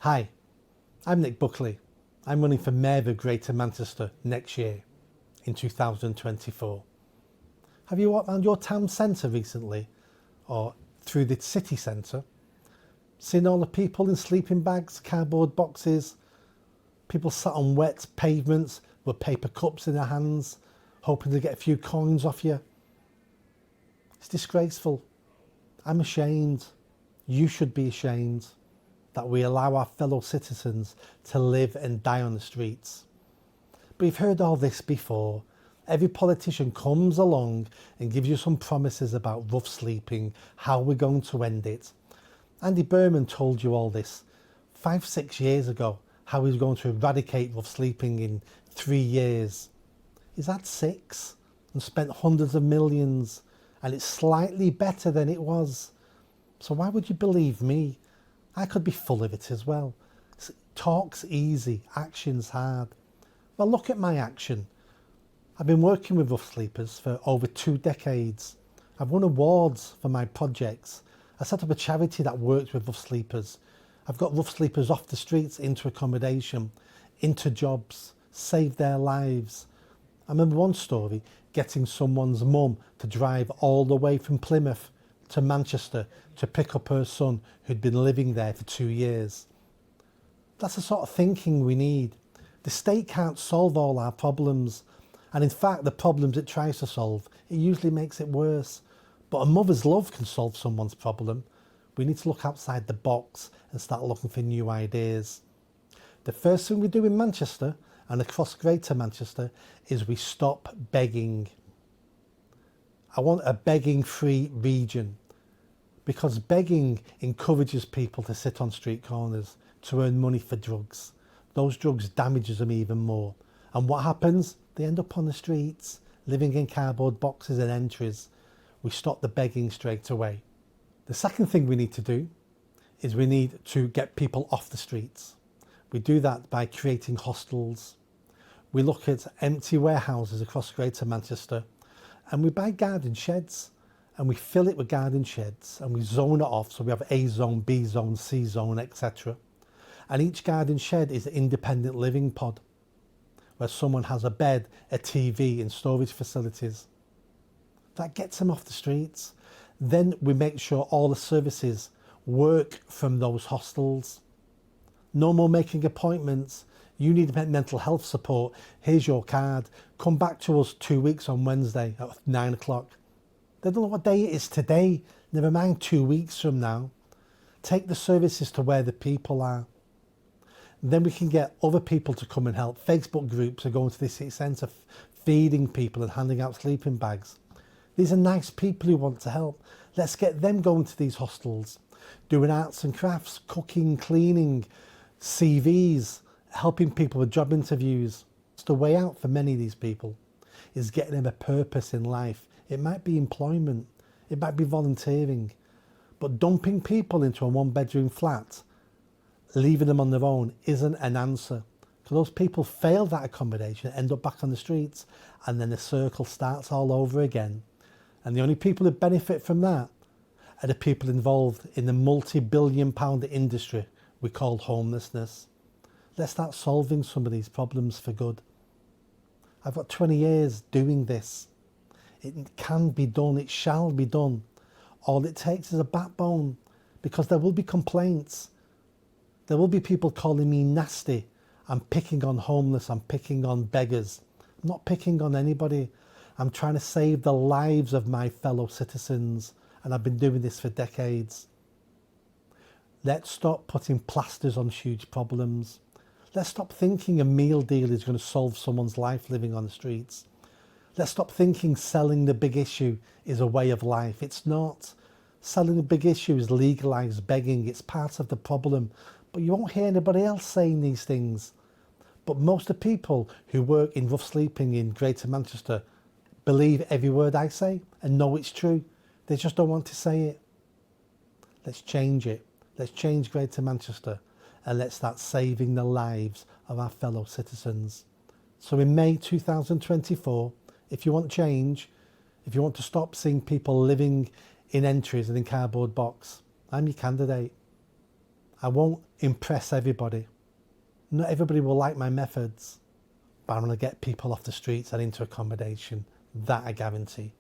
Hi, I'm Nick Buckley. I'm running for Mayor of Greater Manchester next year, in 2024. Have you walked around your town centre recently, or through the city centre? Seen all the people in sleeping bags, cardboard boxes, people sat on wet pavements with paper cups in their hands, hoping to get a few coins off you? It's disgraceful. I'm ashamed. You should be ashamed that we allow our fellow citizens to live and die on the streets. But you've heard all this before. Every politician comes along and gives you some promises about rough sleeping, how we're going to end it. Andy Burnham told you all this 5-6 years ago, how he was going to eradicate rough sleeping in 3 years. He's had 6 and spent hundreds of millions, and it's slightly better than it was. So why would you believe me? I could be full of it as well. Talk's easy, action's hard. Well, look at my action. I've been working with rough sleepers for over 2 decades. I've won awards for my projects. I set up a charity that works with rough sleepers. I've got rough sleepers off the streets into accommodation, into jobs, saved their lives. I remember one story, getting someone's mum to drive all the way from Plymouth to Manchester to pick up her son who'd been living there for 2 years. That's the sort of thinking we need. The state can't solve all our problems, and in fact the problems it tries to solve, it usually makes it worse. But a mother's love can solve someone's problem. We need to look outside the box and start looking for new ideas. The first thing we do in Manchester and across Greater Manchester is we stop begging. I want a begging-free region, because begging encourages people to sit on street corners to earn money for drugs. Those drugs damages them even more. And what happens? They end up on the streets, living in cardboard boxes and entries. We stop the begging straight away. The second thing we need to do is we need to get people off the streets. We do that by creating hostels. We look at empty warehouses across Greater Manchester, and we buy garden sheds and we fill it with garden sheds and we zone it off, so we have A zone, B zone, C zone, etc. And each garden shed is an independent living pod where someone has a bed, a TV and storage facilities. That gets them off the streets. Then we make sure all the services work from those hostels. No more making appointments. You need mental health support. Here's your card. Come back to us 2 weeks on Wednesday at 9 o'clock. They don't know what day it is today. Never mind 2 weeks from now. Take the services to where the people are. Then we can get other people to come and help. Facebook groups are going to the city centre, feeding people and handing out sleeping bags. These are nice people who want to help. Let's get them going to these hostels, doing arts and crafts, cooking, cleaning, CVs, helping people with job interviews. It's the way out for many of these people, is getting them a purpose in life. It might be employment, it might be volunteering, but dumping people into a 1-bedroom flat, leaving them on their own, isn't an answer. Because those people fail that accommodation, end up back on the streets, and then the circle starts all over again. And the only people who benefit from that are the people involved in the multi-billion-pound industry we call homelessness. Let's start solving some of these problems for good. I've got 20 years doing this. It can be done, it shall be done. All it takes is a backbone, because there will be complaints. There will be people calling me nasty. I'm picking on homeless, I'm picking on beggars. I'm not picking on anybody. I'm trying to save the lives of my fellow citizens, and I've been doing this for decades. Let's stop putting plasters on huge problems. Let's stop thinking a meal deal is going to solve someone's life living on the streets. Let's stop thinking selling the big issue is a way of life. It's not. Selling the big issue is legalised begging. It's part of the problem. But you won't hear anybody else saying these things. But most of the people who work in rough sleeping in Greater Manchester believe every word I say and know it's true. They just don't want to say it. Let's change it. Let's change Greater Manchester, and let's start saving the lives of our fellow citizens. So in May 2024, if you want change, if you want to stop seeing people living in entries and in cardboard box, I'm your candidate. I won't impress everybody. Not everybody will like my methods, but I'm going to get people off the streets and into accommodation. That I guarantee.